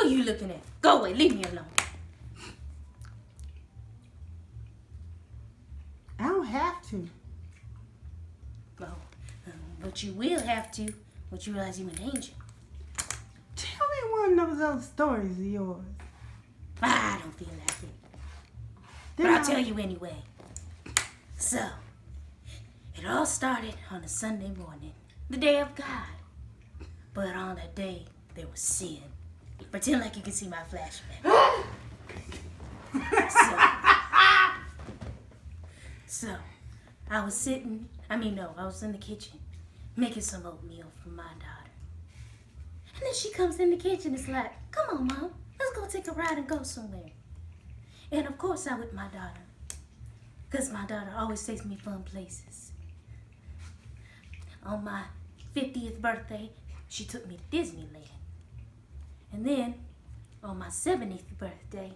Who are you looking at? Go away. Leave me alone. I don't have to. Well, but you will have to once you realize you're an angel. Tell me one of those stories of yours. I don't feel like it. But Then I'll tell you anyway. So, it all started on a Sunday morning, the day of God. But on that day, there was sin. Pretend like you can see my flashback. So, I was I was in the kitchen making some oatmeal for my daughter. And then she comes in the kitchen, it's like, come on, Mom, let's go take a ride and go somewhere. And of course I with my daughter, because my daughter always takes me fun places. On my 50th birthday, she took me to Disneyland. And then, on my 70th birthday,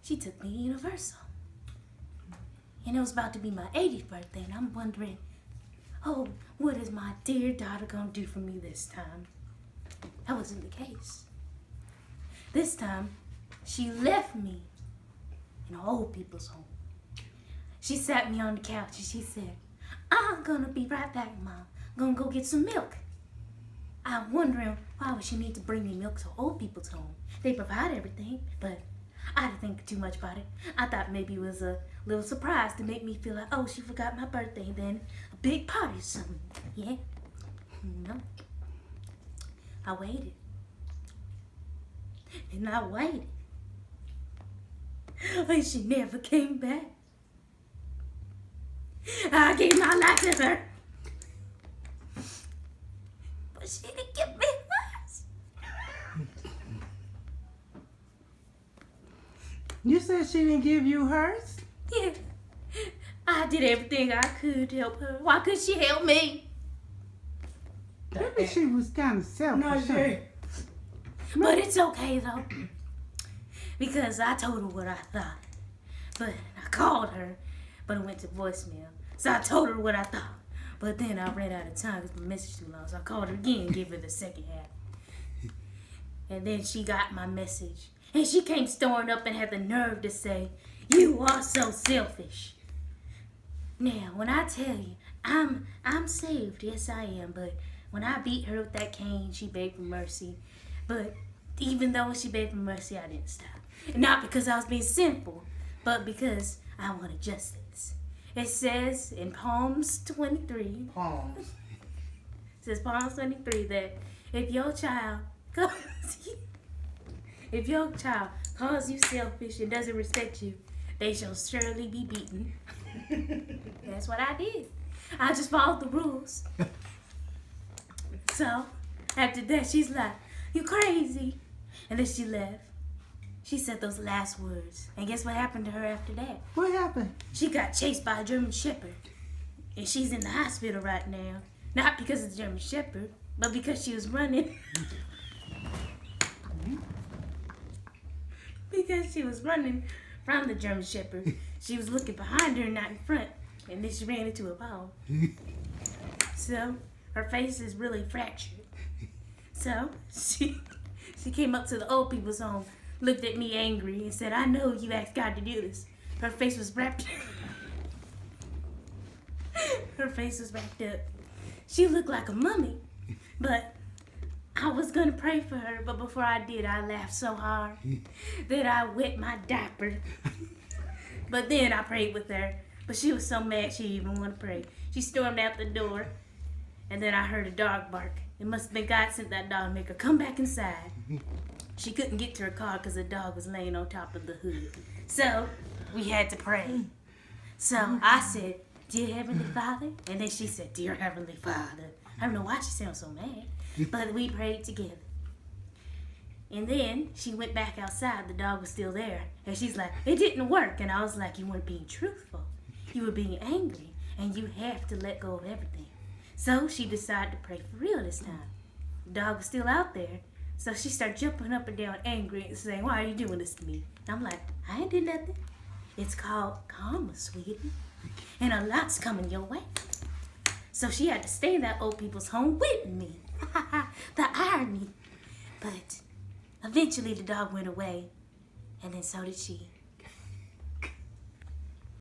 she took me to Universal. And it was about to be my 80th birthday, and I'm wondering, oh, what is my dear daughter gonna do for me this time? That wasn't the case. This time, she left me in an old people's home. She sat me on the couch and she said, I'm gonna be right back, Mom. I'm gonna go get some milk. I'm wondering, why would she need to bring me milk to old people's home? They provide everything, but I didn't think too much about it. I thought maybe it was a little surprise to make me feel like, oh, she forgot my birthday, and then a big party or something. Yeah? No. I waited. And I waited. And she never came back. I gave my life to her. But she didn't give me hers. You said she didn't give you hers? Yeah. I did everything I could to help her. Why couldn't she help me? Maybe she was kind of selfish. But it's okay though. Because I told her what I thought. But I called her, but it went to voicemail. So I told her what I thought. But then I ran out of time because my message too long. So I called her again and gave her the second half. And then she got my message. And she came storming up and had the nerve to say, you are so selfish. Now, when I tell you, I'm saved. Yes, I am. But when I beat her with that cane, she begged for mercy. But even though she begged for mercy, I didn't stop. Not because I was being sinful, but because I wanted justice. It says in Psalms 23. Palms. It says Psalms 23 that if your child calls you selfish and doesn't respect you, they shall surely be beaten. That's what I did. I just followed the rules. So after that, she's like, you crazy. And then she left. She said those last words. And guess what happened to her after that? What happened? She got chased by a German Shepherd. And she's in the hospital right now. Not because of the German Shepherd, but because she was running. Because she was running from the German Shepherd. She was looking behind her, not in front. And then she ran into a ball. So her face is really fractured. So she came up to the old people's home, looked at me angry, and said, I know you asked God to do this. Her face was wrapped. Her face was wrapped up. She looked like a mummy. But I was going to pray for her, but before I did, I laughed so hard that I wet my diaper. But then I prayed with her. But she was so mad she didn't even want to pray. She stormed out the door, and then I heard a dog bark. It must have been God sent that dog to make her come back inside. She couldn't get to her car because the dog was laying on top of the hood. So we had to pray. So I said, Dear Heavenly Father. And then she said, Dear Heavenly Father. I don't know why she sounds so mad. But we prayed together. And then she went back outside. The dog was still there. And she's like, it didn't work. And I was like, you weren't being truthful. You were being angry. And you have to let go of everything. So she decided to pray for real this time. The dog was still out there. So she started jumping up and down angry and saying, why are you doing this to me? And I'm like, I ain't did nothing. It's called karma, sweetie. And a lot's coming your way. So she had to stay in that old people's home with me. The irony. But Eventually, the dog went away, and then so did she.